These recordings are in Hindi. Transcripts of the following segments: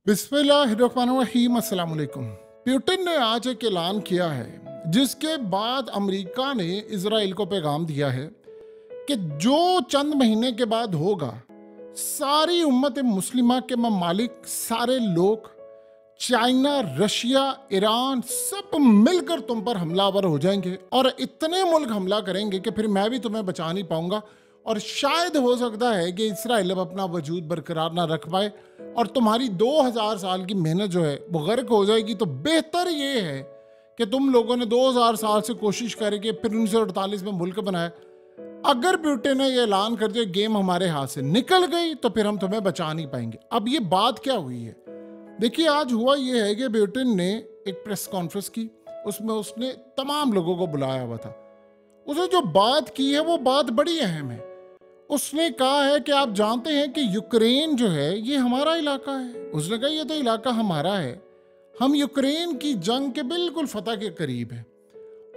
बिस्मिल्लाहिर्रहमानिर्रहीम। अस्सलाम वालेकुम। पुतिन ने आज एक ऐलान किया है जिसके बाद अमेरिका ने इजराइल को पैगाम दिया है कि जो चंद महीने के बाद होगा, सारी उम्मत मुस्लिमा के ममालिक, सारे लोग, चाइना, रशिया, ईरान, सब मिलकर तुम पर हमलावर हो जाएंगे और इतने मुल्क हमला करेंगे कि फिर मैं भी तुम्हें बचा नहीं पाऊंगा। और शायद हो सकता है कि इसराइल अब अपना वजूद बरकरार ना रख पाए और तुम्हारी 2000 साल की मेहनत जो है वो गर्क हो जाएगी। तो बेहतर ये है कि तुम लोगों ने 2000 साल से कोशिश करके फिर 1948 में मुल्क बनाया। अगर पुतिन ने ये ऐलान कर दिया गेम हमारे हाथ से निकल गई तो फिर हम तुम्हें बचा नहीं पाएंगे। अब ये बात क्या हुई है, देखिए आज हुआ ये है कि पुतिन ने एक प्रेस कॉन्फ्रेंस की, उसमें उसने तमाम लोगों को बुलाया हुआ था। उसने जो बात की है वो बात बड़ी अहम है। उसने कहा है कि आप जानते हैं कि यूक्रेन जो है ये हमारा इलाका है। उसने कहा ये तो इलाका हमारा है, हम यूक्रेन की जंग के बिल्कुल फतह के करीब हैं।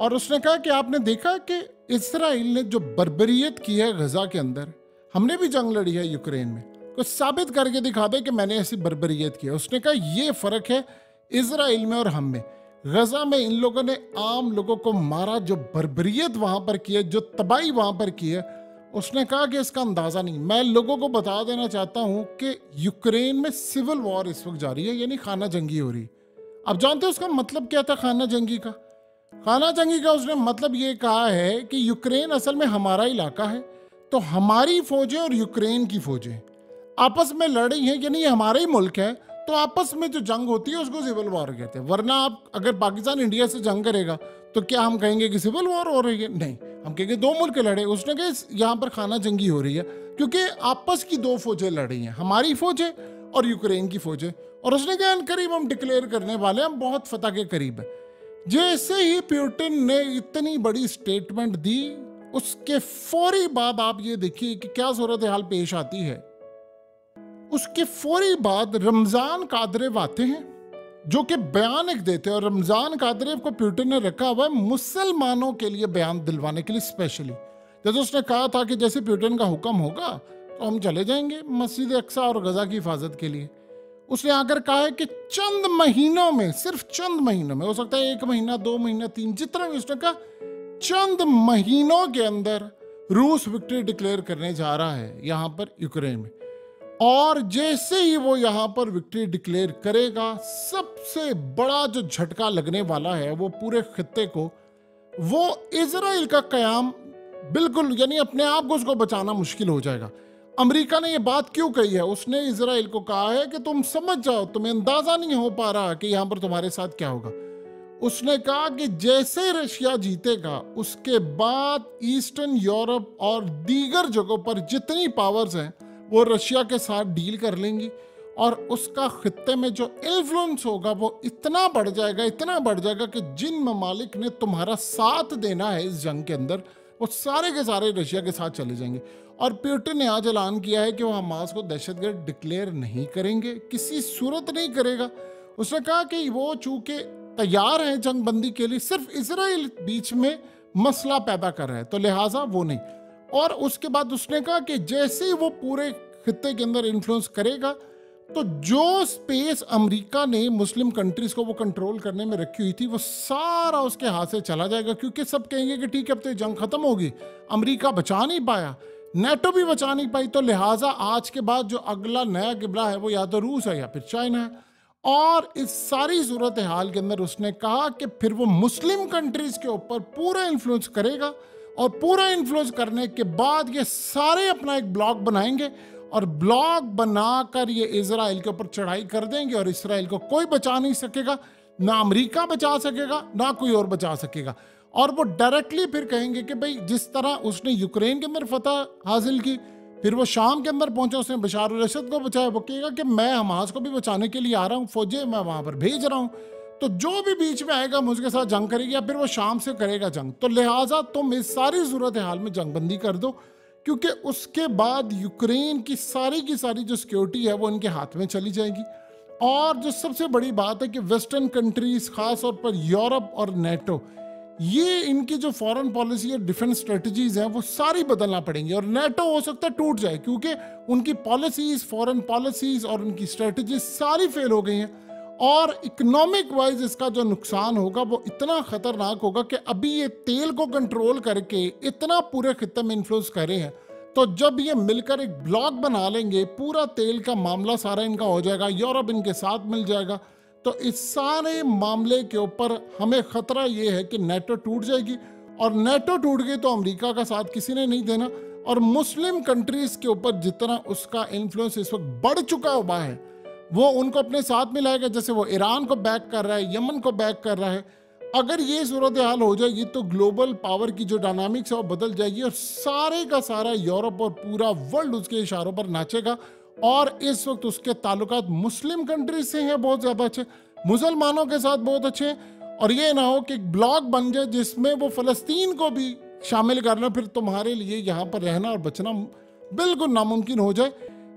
और उसने कहा कि आपने देखा कि इसराइल ने जो बर्बरियत की है गजा के अंदर, हमने भी जंग लड़ी है यूक्रेन में, कुछ साबित करके दिखा दे कि मैंने ऐसी बर्बरियत की है। उसने कहा ये फर्क है इसराइल में और हम में। गजा में इन लोगों ने आम लोगों को मारा, जो बर्बरियत वहां पर की है, जो तबाही वहां पर की है, उसने कहा कि इसका अंदाजा नहीं। मैं लोगों को बता देना चाहता हूं कि यूक्रेन में सिविल वॉर इस वक्त जारी है, यानी खाना जंगी हो रही। अब जानते हो उसका मतलब क्या था खाना जंगी का? खाना जंगी का उसने मतलब ये कहा है कि यूक्रेन असल में हमारा इलाका है, तो हमारी फौजें और यूक्रेन की फौजें आपस में लड़ रही हैं, यानी ये हमारा ही मुल्क है, तो आपस में जो जंग होती है उसको सिविल वॉर कहते हैं। वरना आप अगर पाकिस्तान इंडिया से जंग करेगा तो क्या हम कहेंगे कि सिविल वॉर हो रही है? नहीं, हम कहेंगे दो मुल्क लड़े। उसने कहा यहाँ पर खाना जंगी हो रही है क्योंकि आपस की दो फौजें लड़ रही हैं, हमारी फौजें और यूक्रेन की फौजें। और उसने कहा करीब हम डिक्लेयर करने वाले, हम बहुत फतह के करीब है। जैसे ही पुतिन ने इतनी बड़ी स्टेटमेंट दी, उसके फौरी बाद आप ये देखिए कि क्या सूरत हाल पेश आती है। उसके फौरी बाद रमजान कादरेव आते हैं जो कि बयान एक देते हैं, और रमजान कादरेव को पुतिन ने रखा हुआ है मुसलमानों के लिए बयान दिलवाने के लिए स्पेशली। जैसे उसने कहा था कि जैसे पुतिन का हुक्म होगा तो हम चले जाएंगे मस्जिद अक्सा और गजा की हिफाजत के लिए। उसने आकर कहा है कि चंद महीनों में, सिर्फ चंद महीनों में, हो सकता है 1 महीना 2 महीना 3, जितना भी, उसने कहा चंद महीनों के अंदर रूस विक्ट्री डिक्लेयर करने जा रहा है यहाँ पर यूक्रेन में। और जैसे ही वो यहाँ पर विक्ट्री डिक्लेयर करेगा, सबसे बड़ा जो झटका लगने वाला है वो पूरे खित्ते को, वो इजराइल का कयाम बिल्कुल, यानी अपने आप को उसको बचाना मुश्किल हो जाएगा। अमेरिका ने ये बात क्यों कही है? उसने इजराइल को कहा है कि तुम समझ जाओ, तुम्हें अंदाजा नहीं हो पा रहा कि यहाँ पर तुम्हारे साथ क्या होगा। उसने कहा कि जैसे रशिया जीतेगा उसके बाद ईस्टर्न यूरोप और दीगर जगहों पर जितनी पावर्स हैं वो रशिया के साथ डील कर लेंगी, और उसका खित्ते में जो इन्फ्लुएंस होगा वो इतना बढ़ जाएगा, इतना बढ़ जाएगा कि जिन ममालिक ने तुम्हारा साथ देना है इस जंग के अंदर, वो सारे के सारे रशिया के साथ चले जाएंगे। और पुतिन ने आज ऐलान किया है कि वो हमास को दहशतगर्द डिक्लेयर नहीं करेंगे, किसी सूरत नहीं करेगा। उसने कहा कि वो चूंकि तैयार है जंग बंदी के लिए, सिर्फ इसराइल बीच में मसला पैदा कर रहा है, तो लिहाजा वो नहीं। और उसके बाद उसने कहा कि जैसे ही वो पूरे खित्ते के अंदर इन्फ्लुएंस करेगा तो जो स्पेस अमेरिका ने मुस्लिम कंट्रीज को वो कंट्रोल करने में रखी हुई थी वो सारा उसके हाथ से चला जाएगा, क्योंकि सब कहेंगे कि ठीक है अब तो जंग खत्म होगी, अमेरिका बचा नहीं पाया, नेटो भी बचा नहीं पाई, तो लिहाजा आज के बाद जो अगला नया गिबला है वो या तो रूस है या फिर चाइना है। और इस सारी सूरत हाल के अंदर उसने कहा कि फिर वो मुस्लिम कंट्रीज के ऊपर पूरा इन्फ्लुएंस करेगा, और पूरा इन्फ्लुएंस करने के बाद ये सारे अपना एक ब्लॉक बनाएंगे और ब्लॉक बनाकर ये इजराइल के ऊपर चढ़ाई कर देंगे, और इजराइल को कोई बचा नहीं सकेगा, ना अमेरिका बचा सकेगा ना कोई और बचा सकेगा। और वो डायरेक्टली फिर कहेंगे कि भाई जिस तरह उसने यूक्रेन के अंदर फतह हासिल की, फिर वो शाम के अंदर पहुंचा, उसने बशार अल असद को बचाया, वो कहेगा कि मैं हमास को भी बचाने के लिए आ रहा हूँ, फौजें मैं वहां पर भेज रहा हूँ, तो जो भी बीच में आएगा मुझके साथ जंग करेगी, या फिर वो शाम से करेगा जंग। तो लिहाजा तुम इस सारी सूरत हाल में जंगबंदी कर दो, क्योंकि उसके बाद यूक्रेन की सारी जो सिक्योरिटी है वो इनके हाथ में चली जाएगी। और जो सबसे बड़ी बात है कि वेस्टर्न कंट्रीज, खास तौर पर यूरोप और नेटो, ये इनकी जो फॉरेन पॉलिसी और डिफेंस स्ट्रेटजीज हैं वो सारी बदलना पड़ेंगी, और नेटो हो सकता है टूट जाए, क्योंकि उनकी पॉलिसीज, फॉरेन पॉलिसीज और उनकी स्ट्रेटजीज सारी फेल हो गई हैं। और इकोनॉमिक वाइज इसका जो नुकसान होगा वो इतना खतरनाक होगा कि अभी ये तेल को कंट्रोल करके इतना पूरे खित्ते में इन्फ्लुएंस कर रहे हैं, तो जब ये मिलकर एक ब्लॉक बना लेंगे, पूरा तेल का मामला सारा इनका हो जाएगा, यूरोप इनके साथ मिल जाएगा। तो इस सारे मामले के ऊपर हमें खतरा ये है कि नेटो टूट जाएगी, और नेटो टूट गई तो अमेरिका का साथ किसी ने नहीं देना, और मुस्लिम कंट्रीज के ऊपर जितना उसका इन्फ्लुएंस इस वक्त बढ़ चुका हुआ है वो उनको अपने साथ में लाएगा। जैसे वो ईरान को बैक कर रहा है, यमन को बैक कर रहा है। अगर ये सूरत हाल हो जाएगी तो ग्लोबल पावर की जो डायनामिक्स है वो बदल जाएगी, और सारे का सारा यूरोप और पूरा वर्ल्ड उसके इशारों पर नाचेगा। और इस वक्त उसके ताल्लुकात मुस्लिम कंट्रीज से हैं बहुत ज़्यादा अच्छे, मुसलमानों के साथ बहुत अच्छे हैं, और ये ना हो कि एक ब्लॉक बन जाए जिसमें वो फ़लस्तीन को भी शामिल करना, फिर तुम्हारे लिए यहाँ पर रहना और बचना बिल्कुल नामुमकिन हो जाए।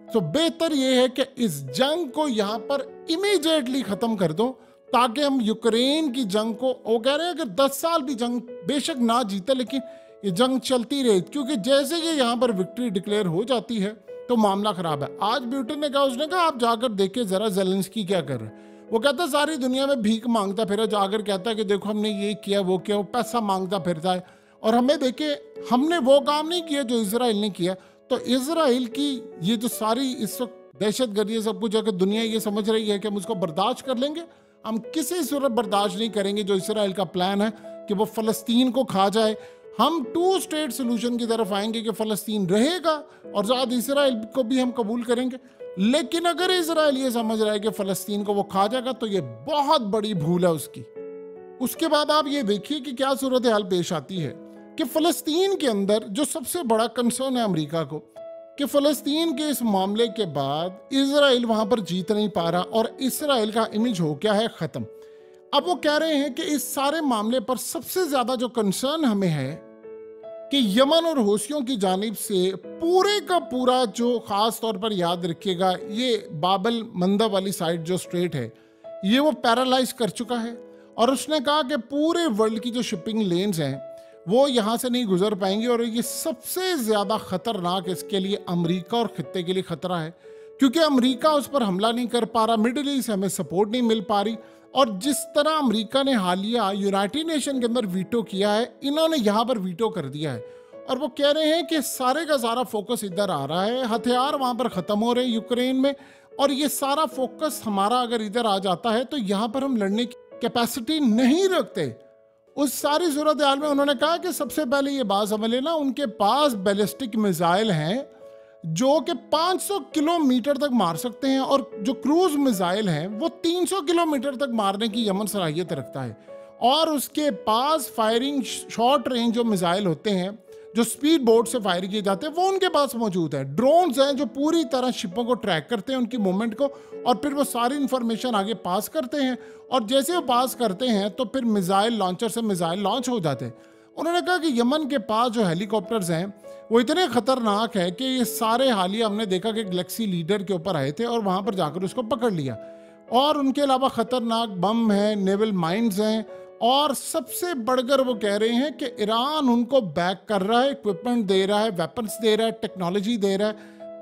तो बेहतर ये है कि इस जंग को यहाँ पर इमीडिएटली ख़त्म कर दो, ताकि हम यूक्रेन की जंग को, वो कह रहे हैं अगर 10 साल भी जंग बेशक ना जीते लेकिन ये जंग चलती रहे, क्योंकि जैसे ये यहाँ पर विक्ट्री डिक्लेयर हो जाती है तो मामला खराब है। आज ब्यूटन ने कहा, उसने कहा आप जाकर देखे जरा ज़ेलेंस्की क्या कर रहे हैं। वो कहता है सारी दुनिया में भीख मांगता फिर, जाकर कहता है कि देखो हमने ये किया वो किया, वो पैसा मांगता फिरता है, और हमें देखे हमने वो काम नहीं किया जो इजराइल ने किया। तो इजराइल की ये जो सारी इस वक्त दहशतगर्दी सब कुछ है कि दुनिया ये समझ रही है कि हम उसको बर्दाश्त कर लेंगे, हम किसी सूरत बर्दाश्त नहीं करेंगे जो इजराइल का प्लान है कि वो फ़लस्तीन को खा जाए। हम 2 स्टेट सोल्यूशन की तरफ आएंगे कि फ़लस्तीन रहेगा और साथ इजराइल को भी हम कबूल करेंगे। लेकिन अगर इजराइल ये समझ रहा है कि फ़लस्तीन को वो खा जाएगा तो ये बहुत बड़ी भूल है उसकी। उसके बाद आप ये देखिए कि क्या सूरत हाल पेश आती है कि फ़लस्तीन के अंदर जो सबसे बड़ा कंसर्न है अमेरिका को, कि फ़लस्तीन के इस मामले के बाद इजराइल वहाँ पर जीत नहीं पा रहा और इसराइल का इमेज हो गया है ख़त्म। अब वो कह रहे हैं कि इस सारे मामले पर सबसे ज़्यादा जो कंसर्न हमें है कि यमन और हौसियों की जानिब से पूरे का पूरा, जो ख़ास तौर पर याद रखिएगा, ये बाबल मंदा वाली साइड जो स्ट्रेट है ये वो पैरालाइज कर चुका है, और उसने कहा कि पूरे वर्ल्ड की जो शिपिंग लेन्स हैं वो यहाँ से नहीं गुजर पाएंगी, और ये सबसे ज़्यादा ख़तरनाक इसके लिए अमेरिका और ख़त्ते के लिए ख़तरा है, क्योंकि अमेरिका उस पर हमला नहीं कर पा रहा, मिडिल ईस्ट हमें सपोर्ट नहीं मिल पा रही। और जिस तरह अमेरिका ने हालिया यूनाइटेड नेशन के अंदर वीटो किया है, इन्होंने यहाँ पर वीटो कर दिया है, और वो कह रहे हैं कि सारे का सारा फोकस इधर आ रहा है, हथियार वहाँ पर ख़त्म हो रहे हैं यूक्रेन में, और ये सारा फोकस हमारा अगर इधर आ जाता है तो यहाँ पर हम लड़ने की कैपेसिटी नहीं रखते। उस सारी सूरत हाल में उन्होंने कहा कि सबसे पहले ये बात समझ लेना, उनके पास बैलिस्टिक मिसाइल हैं जो कि 500 किलोमीटर तक मार सकते हैं, और जो क्रूज मिसाइल हैं वो 300 किलोमीटर तक मारने की यमन सलाहियत रखता है, और उसके पास फायरिंग शॉर्ट रेंज जो मिसाइल होते हैं जो स्पीड बोट से फायर किए जाते हैं वो उनके पास मौजूद है। ड्रोन्स हैं जो पूरी तरह शिपों को ट्रैक करते हैं, उनकी मूवमेंट को, और फिर वो सारी इंफॉर्मेशन आगे पास करते हैं, और जैसे वो पास करते हैं तो फिर मिसाइल लॉन्चर से मिसाइल लॉन्च हो जाते हैं। उन्होंने कहा कि यमन के पास जो हेलीकॉप्टर्स हैं वो इतने ख़तरनाक है कि ये सारे हालिया हमने देखा कि गैलेक्सी लीडर के ऊपर आए थे और वहाँ पर जाकर उसको पकड़ लिया, और उनके अलावा ख़तरनाक बम है, नेवल माइंस हैं, और सबसे बढ़कर वो कह रहे हैं कि ईरान उनको बैक कर रहा है, इक्विपमेंट दे रहा है, वेपन्स दे रहा है, टेक्नोलॉजी दे रहा है,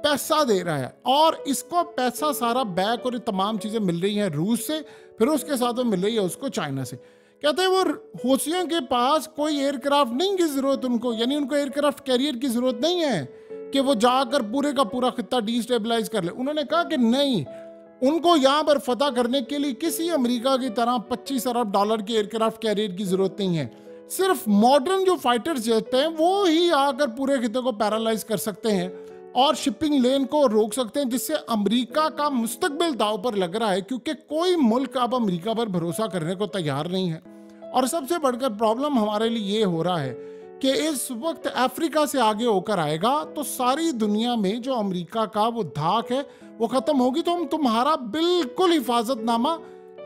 पैसा दे रहा है, और इसको पैसा सारा बैक और ये तमाम चीज़ें मिल रही हैं रूस से, फिर उसके साथ वो मिल रही है उसको चाइना से। कहते हैं वो हौसियों के पास कोई एयरक्राफ्ट नहीं की ज़रूरत उनको, यानी उनको एयरक्राफ्ट कैरियर की ज़रूरत नहीं है कि वो जाकर पूरे का पूरा खित्ता डिस्टेबलाइज कर ले। उन्होंने कहा कि नहीं, उनको यहाँ पर फतह करने के लिए किसी अमेरिका की तरह 25 अरब डॉलर के एयरक्राफ्ट कैरियर की ज़रूरत नहीं है। सिर्फ मॉडर्न जो फाइटर जेट हैं वो ही आकर पूरे खित्ते को पैरालाइज कर सकते हैं और शिपिंग लेन को रोक सकते हैं, जिससे अमेरिका का मुस्तकबिल दाव पर लग रहा है, क्योंकि कोई मुल्क अब अमेरिका पर भरोसा करने को तैयार नहीं है। और सबसे बढ़कर प्रॉब्लम हमारे लिए ये हो रहा है कि इस वक्त अफ्रीका से आगे होकर आएगा तो सारी दुनिया में जो अमेरिका का वो धाक है वो ख़त्म होगी, तो हम तुम्हारा बिल्कुल हिफाजतनामा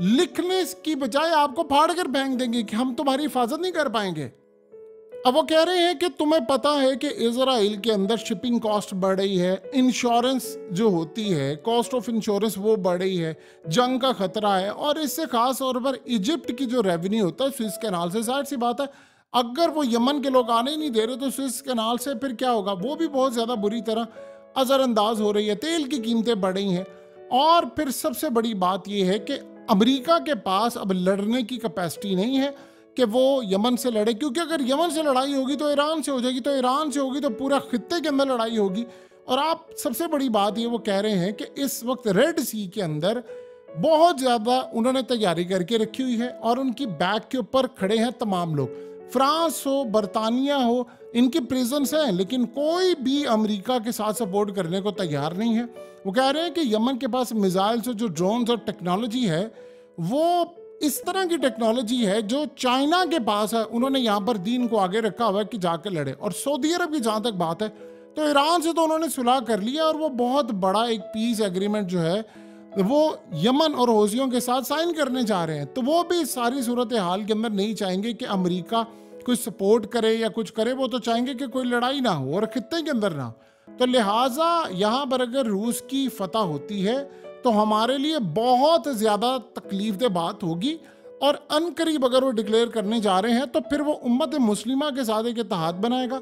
लिखने की बजाय आपको फाड़ कर फेंक देंगे कि हम तुम्हारी हिफाजत नहीं कर पाएंगे। अब वो कह रहे हैं कि तुम्हें पता है कि इजराइल के अंदर शिपिंग कॉस्ट बढ़ रही है, इंश्योरेंस जो होती है, कॉस्ट ऑफ इंश्योरेंस वो बढ़ रही है, जंग का खतरा है, और इससे खास तौर पर इजिप्ट की जो रेवेन्यू होता है स्विस कैनाल से, जाहिर सी बात है अगर वो यमन के लोग आने ही नहीं दे रहे तो स्विस कैनाल से फिर क्या होगा, वो भी बहुत ज़्यादा बुरी तरह असरअंदाज हो रही है, तेल की कीमतें बढ़ रही हैं। और फिर सबसे बड़ी बात यह है कि अमेरिका के पास अब लड़ने की कैपेसिटी नहीं है कि वो यमन से लड़े, क्योंकि अगर यमन से लड़ाई होगी तो ईरान से हो जाएगी, तो ईरान से होगी तो पूरा खित्ते के अंदर लड़ाई होगी। और आप सबसे बड़ी बात ये वो कह रहे हैं कि इस वक्त रेड सी के अंदर बहुत ज़्यादा उन्होंने तैयारी करके रखी हुई है और उनकी बैक के ऊपर खड़े हैं तमाम लोग, फ्रांस हो, बरतानिया हो, इनकी प्रेजेंस है, लेकिन कोई भी अमेरिका के साथ सपोर्ट करने को तैयार नहीं है। वो कह रहे हैं कि यमन के पास मिसाइल्स, जो ड्रोन्स और टेक्नोलॉजी है, वो इस तरह की टेक्नोलॉजी है जो चाइना के पास है। उन्होंने यहाँ पर दीन को आगे रखा हुआ है कि जाकर लड़े। और सऊदी अरब की जहाँ तक बात है तो ईरान से तो उन्होंने सुलह कर लिया और वो बहुत बड़ा एक पीस एग्रीमेंट जो है वो यमन और हौसियों के साथ साइन करने जा रहे हैं। तो वो भी सारी सूरत हाल के अंदर नहीं चाहेंगे कि अमेरिका कुछ सपोर्ट करे या कुछ करे, वो तो चाहेंगे कि कोई लड़ाई ना हो और खित्ते के अंदर ना हो। तो लिहाजा यहाँ पर अगर रूस की फतह होती है तो हमारे लिए बहुत ज़्यादा तकलीफदेह बात होगी। और अनकरीब अगर वो डिक्लेयर करने जा रहे हैं तो फिर वो उम्मत मुस्लिमा के साथ एक इत्तेहाद बनाएगा।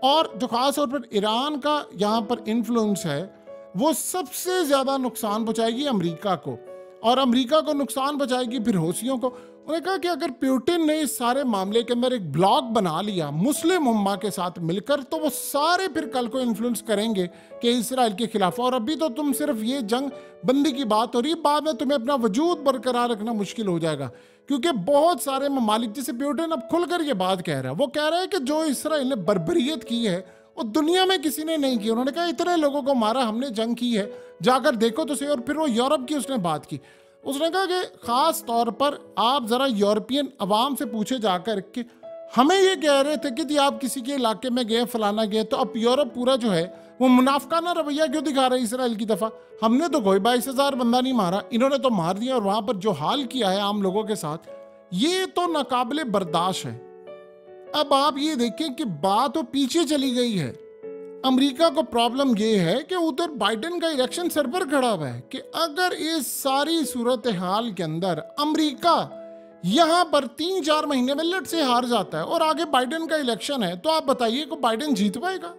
और जो ख़ास तौर पर ईरान का यहाँ पर इन्फ्लुएंस है वो सबसे ज़्यादा नुकसान पहुँचाएगी अमेरिका को, और अमेरिका को नुकसान पहुँचाएगी फिर हौसियों को। उन्होंने कहा कि अगर पुतिन ने इस सारे मामले के अंदर एक ब्लॉक बना लिया मुस्लिम उम्मा के साथ मिलकर, तो वो सारे फिर कल को इन्फ्लुएंस करेंगे कि इसराइल के खिलाफ। और अभी तो तुम सिर्फ ये जंग बंदी की बात हो रही है, बाद में तुम्हें अपना वजूद बरकरार रखना मुश्किल हो जाएगा, क्योंकि बहुत सारे ममालिक, जैसे पुतिन अब खुलकर ये बात कह रहा है, वो कह रहा है कि जो इसराइल ने बर्बरियत की है वो दुनिया में किसी ने नहीं की। उन्होंने कहा इतने लोगों को मारा, हमने जंग की है, जाकर देखो तो सही। और फिर वो यूरोप की उसने बात की। उसने कहा कि ख़ास तौर पर आप ज़रा यूरोपियन अवाम से पूछे जाकर कि हमें ये कह रहे थे कि जी आप किसी के इलाके में गए, फलाना गए, तो अब यूरोप पूरा जो है वो मुनाफकाना रवैया क्यों दिखा रहा है इसराइल की दफ़ा। हमने तो कोई 22,000 बंदा नहीं मारा, इन्होंने तो मार दिया। और वहाँ पर जो हाल किया है आम लोगों के साथ, ये तो नाकाबिले बर्दाश्त है। अब आप ये देखें कि बात तो पीछे चली गई है। अमेरिका को प्रॉब्लम ये है कि उधर बाइडेन का इलेक्शन सर पर खड़ा हुआ है कि अगर इस सारी सूरत हाल के अंदर अमेरिका यहाँ पर 3-4 महीने में लट से हार जाता है और आगे बाइडेन का इलेक्शन है, तो आप बताइए को बाइडेन जीत पाएगा?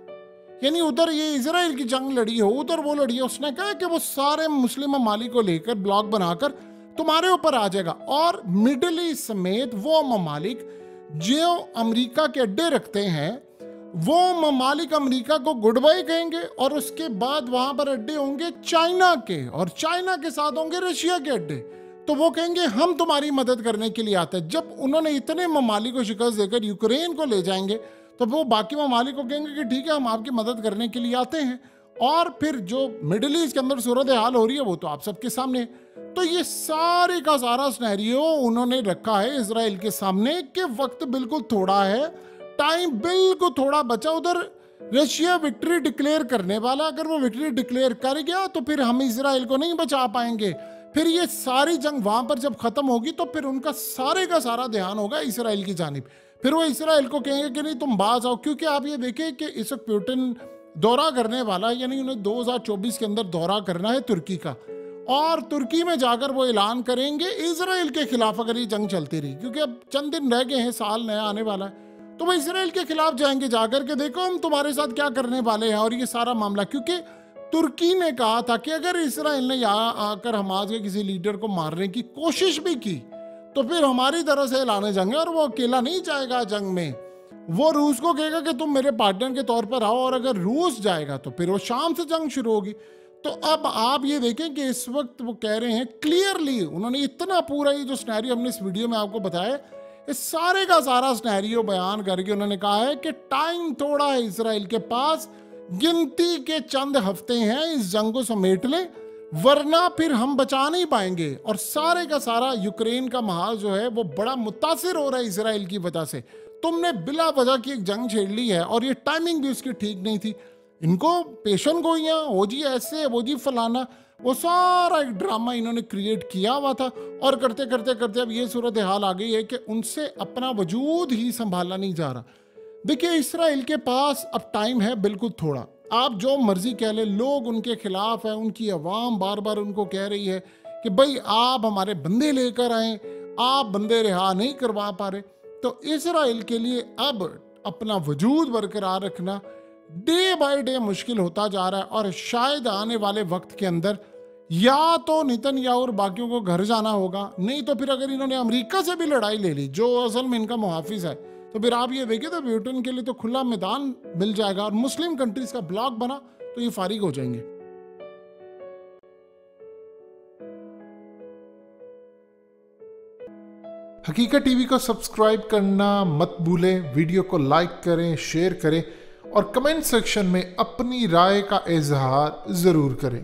यानी उधर ये इजराइल की जंग लड़ी हो, उधर वो लड़ी है। उसने कहा कि वो सारे मुस्लिम ममालिक को लेकर ब्लॉक बनाकर तुम्हारे ऊपर आ जाएगा। और मिडल ईस्ट समेत वो ममालिक जो अमेरिका के अड्डे रखते हैं, वो ममालिक अमेरिका को गुड बाय कहेंगे और उसके बाद वहां पर अड्डे होंगे चाइना के, और चाइना के साथ होंगे रशिया के अड्डे। तो वो कहेंगे हम तुम्हारी मदद करने के लिए आते हैं। जब उन्होंने इतने ममालिक को शिकस्त देकर यूक्रेन को ले जाएंगे तो वो बाकी ममालिक को कहेंगे कि ठीक है हम आपकी मदद करने के लिए आते हैं। और फिर जो मिडिल ईस्ट के अंदर सूरत हाल हो रही है वो तो आप सबके सामने। तो ये सारे का सारा सिनेरियो उन्होंने रखा है इजराइल के सामने कि वक्त बिल्कुल थोड़ा है, टाइम बिल्कुल थोड़ा बचा। उधर रशिया विक्ट्री डिक्लेयर करने वाला, अगर वो विक्ट्री डिक्लेयर कर गया तो फिर हम इजराइल को नहीं बचा पाएंगे। फिर ये सारी जंग वहां पर जब खत्म होगी तो फिर उनका सारे का सारा ध्यान होगा इसराइल की जानिब। फिर वो इसराइल को कहेंगे कि नहीं तुम बाज आओ। क्योंकि आप ये देखें कि इस वक्त पुतिन दौरा करने वाला है, यानी उन्हें 2024 के अंदर दौरा करना है तुर्की का, और तुर्की में जाकर वो ऐलान करेंगे इजराइल के खिलाफ अगर ये जंग चलती रही, क्योंकि अब चंद दिन रह गए हैं, साल नया आने वाला है, तो वो इसराइल के खिलाफ जाएंगे जाकर के देखो हम तुम्हारे साथ क्या करने वाले हैं। और ये सारा मामला, क्योंकि तुर्की ने कहा था कि अगर इसराइल ने यहाँ आकर हमास के किसी लीडर को मारने की कोशिश भी की तो फिर हमारी तरफ से ऐलाने जंग है, और वो अकेला नहीं जाएगा जंग में, वो रूस को कहेगा कि तुम मेरे पार्टनर के तौर पर आओ, और अगर रूस जाएगा तो फिर वो शाम से जंग शुरू होगी। तो अब आप ये देखें कि इस वक्त वो कह रहे हैं क्लियरली, उन्होंने इतना पूरा ये जो सिनेरियो हमने इस वीडियो में आपको बताया, इस सारे का सारा सिनेरियो बयान करके उन्होंने कहा है कि टाइम थोड़ा है इसराइल के पास, गिनती के चंद हफ्ते हैं, इस जंग को समेट ले वरना फिर हम बचा नहीं पाएंगे। और सारे का सारा यूक्रेन का माहौल जो है वो बड़ा मुतासिर हो रहा है इसराइल की वजह से। तुमने बिला वजह की एक जंग छेड़ ली है और ये टाइमिंग भी उसकी ठीक नहीं थी। इनको पेशन गोइयां, वो जी ऐसे, वो जी फलाना, वो सारा एक ड्रामा इन्होंने क्रिएट किया हुआ था। और करते करते करते अब ये सूरत हाल आ गई है कि उनसे अपना वजूद ही संभाला नहीं जा रहा। देखिए इसराइल के पास अब टाइम है बिल्कुल थोड़ा, आप जो मर्जी कह ले, लोग उनके खिलाफ है, उनकी आवाम बार बार उनको कह रही है कि भाई आप हमारे बंदे लेकर आए, आप बंदे रिहा नहीं करवा पा रहे। तो इसराइल के लिए अब अपना वजूद बरकरार रखना डे बाय डे मुश्किल होता जा रहा है, और शायद आने वाले वक्त के अंदर या तो नेतन्याहू और बाकियों को घर जाना होगा, नहीं तो फिर अगर इन्होंने अमेरिका से भी लड़ाई ले ली जो असल में इनका मुहाफिज है, तो फिर आप ये देखिए तो ब्यूटन के लिए तो खुला मैदान मिल जाएगा, और मुस्लिम कंट्रीज का ब्लॉक बना तो ये फारिग हो जाएंगे। हकीकत टीवी को सब्सक्राइब करना मत भूलें, वीडियो को लाइक करें, शेयर करें और कमेंट सेक्शन में अपनी राय का इजहार जरूर करें।